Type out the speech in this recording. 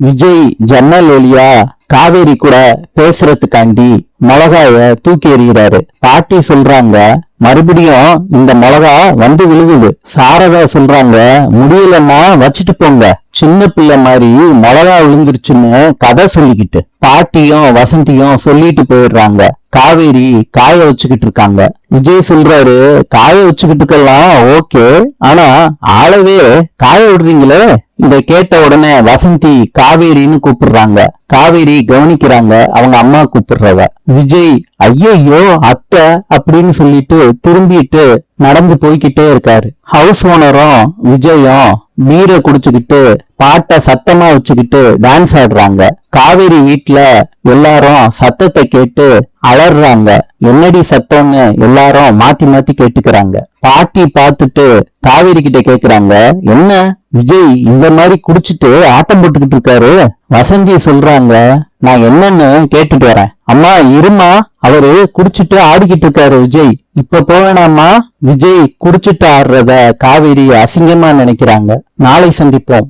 விஜய் ஜன்னல் வழியா காவேரி கூட பேசுறதுக்காண்டி மிளகாய தூக்கி எறிகிறாரு. பாட்டி சொல்றாங்க, மறுபடியும் இந்த மிளகா வந்து விழுகுது. சாரதா சொல்றாங்க, முடியலன்னா வச்சுட்டு போங்க, சின்ன பிள்ளை மாதிரி மிளகா விழுந்துருச்சுன்னு கதை சொல்லிக்கிட்டு பாட்டியும் வசந்தியும் சொல்லிட்டு போயிடுறாங்க. காவேரி காய வச்சுக்கிட்டு இருக்காங்க. விஜய் சொல்றாரு, காய வச்சுக்கிட்டு இருக்கலாம் ஓகே, ஆனா ஆளவே காய விடுறீங்களே. இத கேட்ட உடனே வசந்தி காவேரின்னு கூப்பிடுறாங்க. காவேரி கவனிக்கிறாங்க அவங்க அம்மா கூப்பிடுறத. விஜய் ஐயோ அத்தை அப்படின்னு சொல்லிட்டு திரும்பிட்டு நடந்து போய்கிட்டே இருக்காரு. ஹவுஸ் ஓனரும் விஜயும் பீரை குடிச்சுக்கிட்டு பாட்டை சத்தமா வச்சுக்கிட்டு டான்ஸ் ஆடுறாங்க. காவேரி வீட்டுல எல்லாரும் சத்தத்தை கேட்டு அலறாங்க. என்னடி சத்தம்னு எல்லாரும் மாத்தி மாத்தி கேட்டுக்கிறாங்க. பாட்டி பார்த்துட்டு காவேரி கிட்ட கேக்குறாங்க, என்ன விஜய் இந்த மாதிரி குடிச்சிட்டு ஆட்டம் போட்டுக்கிட்டு இருக்காரு? வசந்தி சொல்றாங்க, நான் என்னன்னு கேட்டுட்டு வரேன். அம்மா இருமா, அவரு குடிச்சிட்டு ஆடிக்கிட்டு இருக்காரு விஜய், இப்ப போவேணாமா? விஜய் குடிச்சிட்டு ஆடுறத காவேரி அசிங்கமா நினைக்கிறாங்க. நாளை சந்திப்போம்.